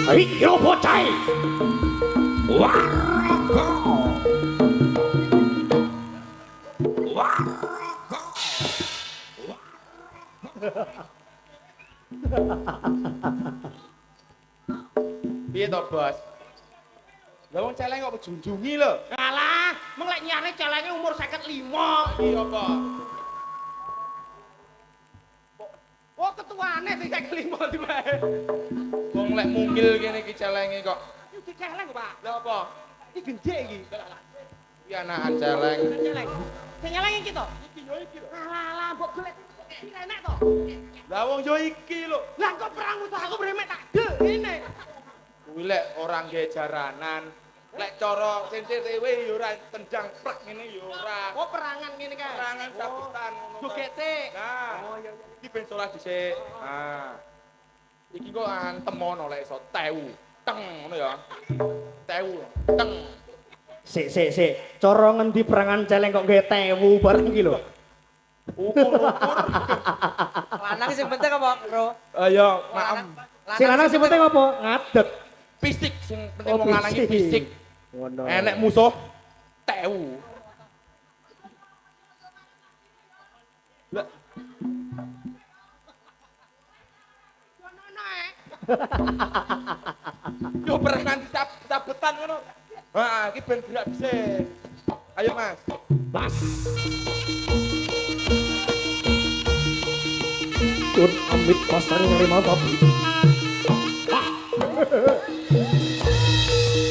Iki lho bocah. Waraga. Waraga. Piye to, Bos? Lah wong celeng kok junjungi lho. Alah, meng lek nyane celenge umur 55. Iya apa? Oh, ketuane sing 55 diwae. Wong lek mungil kene iki celenge kok. Iki celeng, Pak. Lah apa? Iki gendhe iki. Iki anakan celeng. Celeng. Sing nyeleng iki to? Iki yo iki lho. Alah, mbok golek iki enek to. Lah wong yo iki lho. Lah kok perang musuh aku bremek tak del ngene. Kuwi lek ora nggih jaranan. Lek cara sincir dhewe yo ora tendang prak ngene yo ora. Oh, perangan ngene kae. Perangan sabutan ngono. Jogete. Nah, Oh, iya. iki ben salah dhisik. Nah. Iki kok antem ono lek iso tewu. Teng ngono ya. Tewu. Teng. Sik. Cara ngendi perangan celeng kok nggih tewu bareng iki lho. Ukur-ukur. Lanang sing penting apa, Bro? Ayo, maem. Sing lanang sing penting apa? Ngadeg. Fisik sing penting Oh, wong lanang iki fisik. Ngono. Enek musuh tewu. Lah, yo perangan sabetan ngono. Ha, iki ben gerak dhisik. Ayo, Mas. Bas. Tun amit pasar nerima tapi.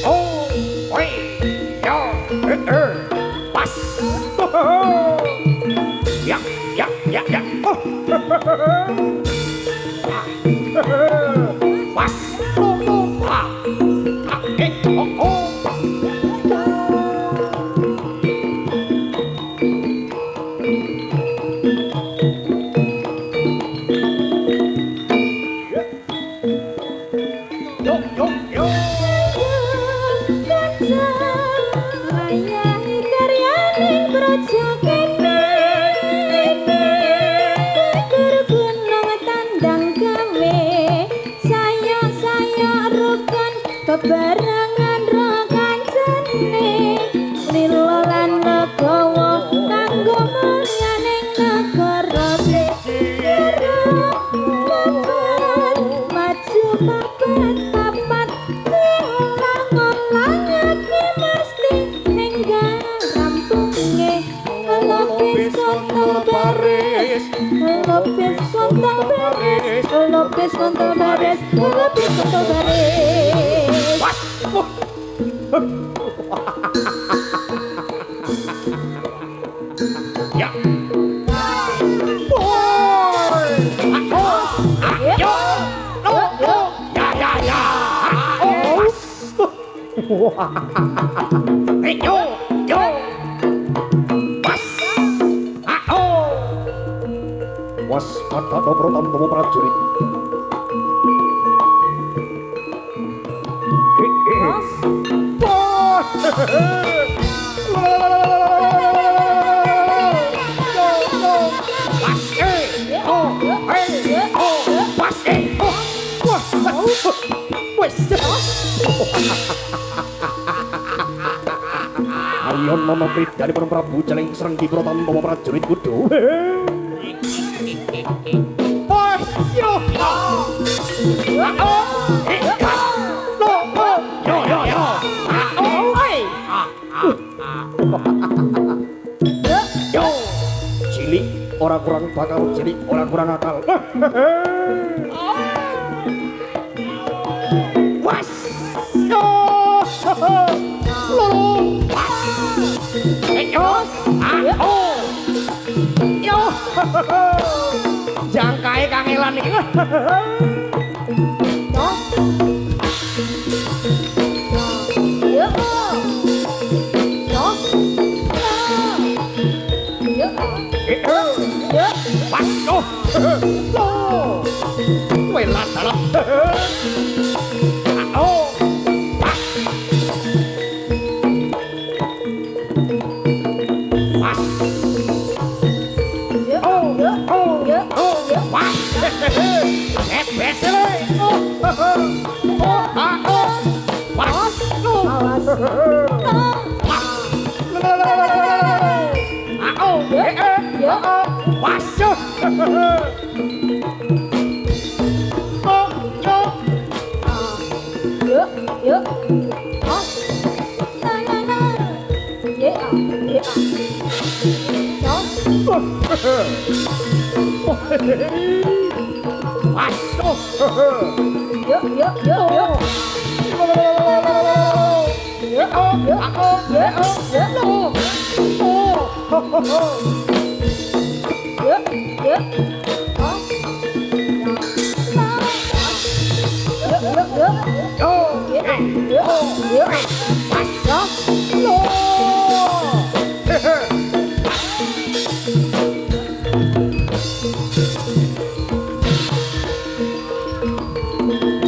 Oh, oi. Yo, pas. Ya. Oh. Pas. Oh. Yo. Kebarangan rokan jene lilo lan legawa kanggo menyaning negara maju papat ngolang-olang iki mesti ninggal rampunge lopis kontol baris lopis kontol baris lopis kontol baris lopis kontol baris Ya. Yo. Ya. Yo. Pas. Waspada dobro tampo prajurit. Ayo nama dari Prabu Celeng serang di Brotan Tomo prajurit kudu. Yo. Cilik orang kurang bakal, cilik orang kurang akal. Was. Yo. Jangkae kangelan iki. Pas. Welat dalam. Pas. Pas. Pas. Bes. Oh, Pas. Oh, yo. Yuk, yuk. Oh. Na na na. Yeah, yeah. No. Pas. Yuk, yuk, yuk, yuk. Yuk, yuk, yuk, yuk. Yuk, yuk. Oh. Yuk, yuk, yuk. Yuk, yuk, yuk. No.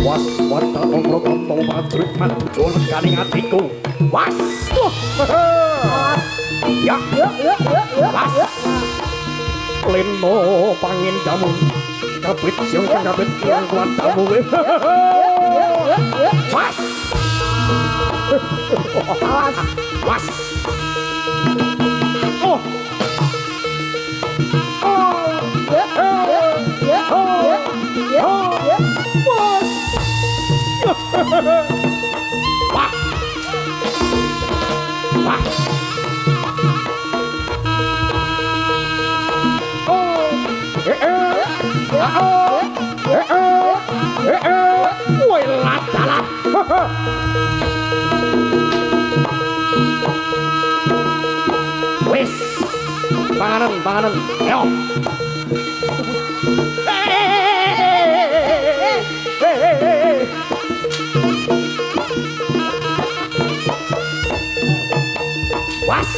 Waswata omro kanto prajurit manjo lekaning atiku. Pas. Yuk, yuk, yuk, yuk, yuk. Leno pangin jamu. Kabit siang kabit yang kuat jamu. Pas. Pas. Oh. Pas. Pas. Woi ladalah. Wis. Panganan, panganan. Ayo. Was.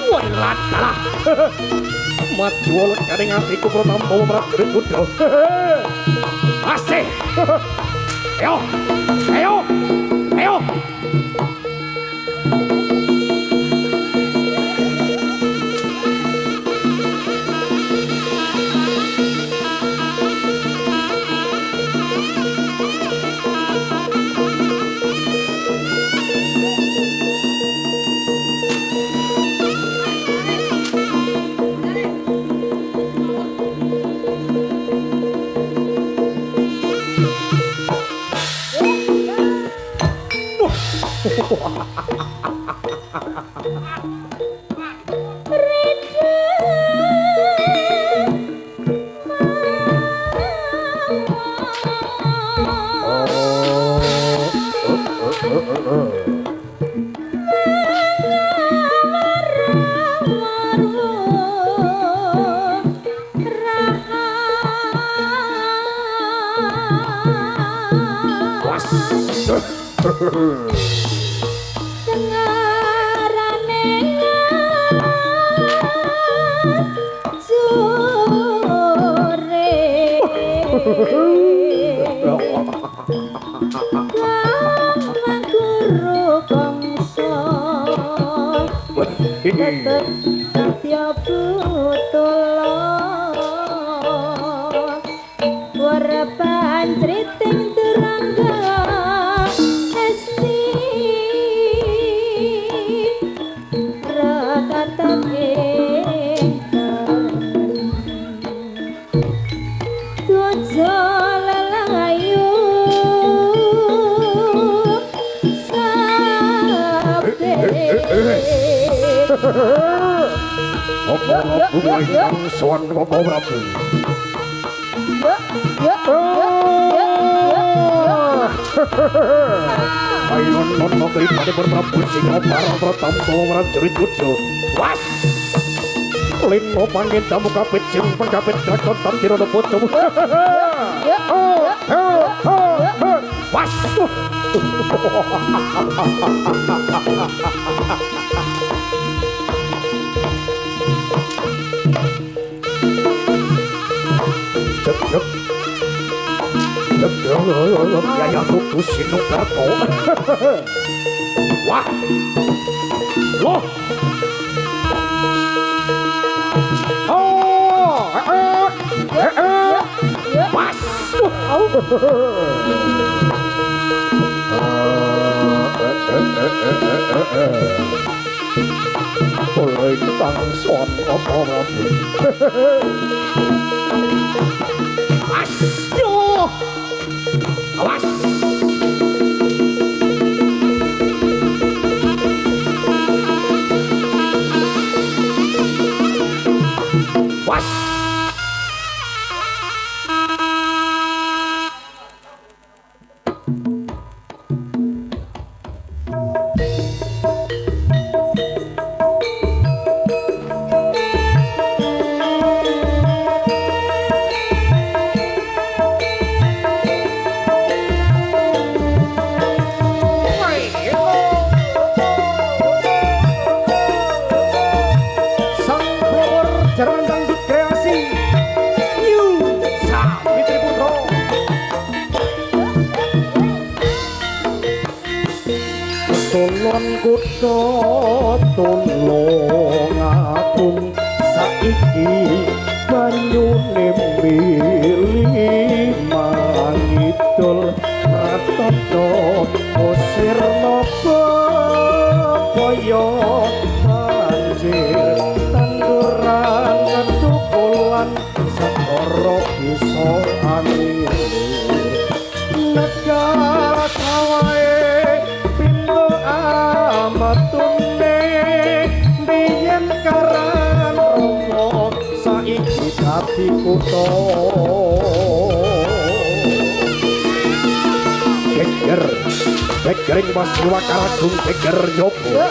Woi ladalah. Maju lekaning atiku pramana prajurit Buddha. Asih. Ayo. Ayo. Ayo. Ayo nono daripada berprabu singa parang pratampa prajurit Buddha. Was. Leno pangin jamu kabit sing pengkabit drakon tantirana bocah. Was. Cep. Ya kudu sinung karto. Wah. Loh. Was. Boleh tangson apa rambut. Awas, yo. Awas. Was. Sang pelopor jaran dangdut kreasi Yu Savitri Putro. Tulon kutha tulung agung saiki banyune mili mangidul ratana usir napa kaya banjir tanduran ketukulan sakara bisa amir negara sawae pintu amatune biyen karan romo saiki dadi kutha geger gegering Pasewa Karagung geger nyoba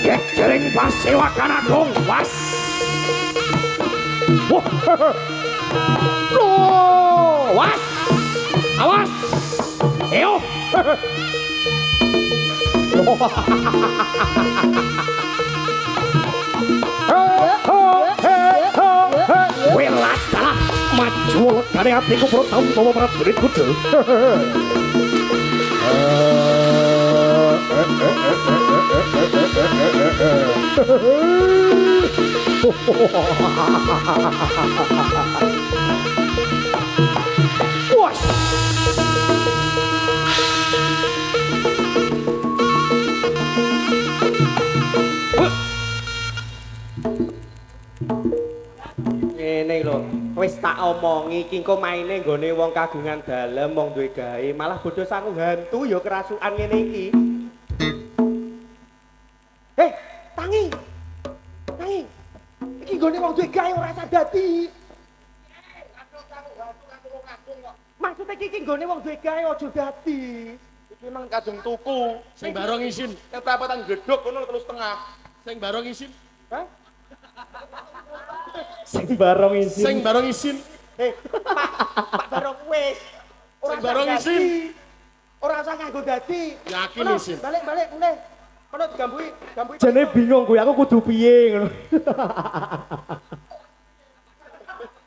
gegering Pasewa Karagung was was awas eyo welat salah maju lekane atiku pro taun bawa prajurit kudu Wah. Ngene lho, wis tak omongi iki engko maine nggone wong kagungan dalem wong duwe gawe, malah bodho sanggup hantu ya kerasukan ngene iki. Tangi. Tangi. Iki nggone wong duwe gawe ora sadati. Maksudnya iki nggone wong duwe gawe aja dadi. Iki memang kadung tuku. Sing barong isin, Ketapatan gedhok ngono terus tengah. sing barong isin, Hah? Sing barong isin. sing barong isin. Pak barong wis. Sing barong isin. Ora usah nganggo dadi. Yakin Kono, isin. Balik mulai. Kono digambui. Jane bingung kuwi aku kudu piye ngono.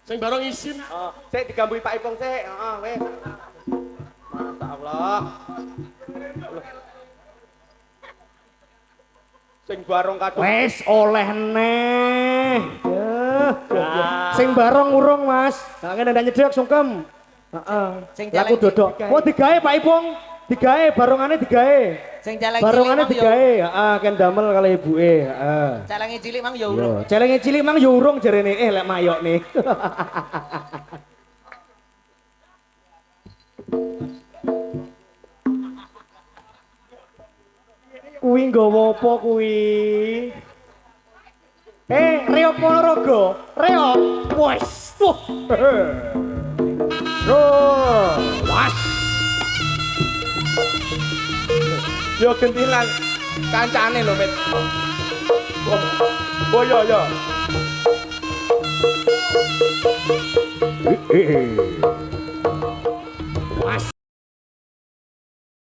Sing barong isin. Oh, sik digambui Pak Ipong sik. Heeh, wis. Masyaallah. Sing barong kadung. Wis oleh neh. Sing barong urung, Mas. Lah ngene ndak nyedhek sungkem. Heeh. Sing Laku jaleng dodok. digawe. Oh digawe Pak Ipong. Digawe barongane digawe. Sing jaleng Barongane cilik mang yo. digawe, heeh, ken damel kali ibuke, heeh. Jalenge cilik mang yo Yo, urung. celenge cilik mang yo urung jarene lek mayok nih. Kuwi nggawa apa kuwi? Reok Ponorogo. Reok. Wes. Wah. Was. Yo gentilan kancane lho, Mit. Oh iya iya.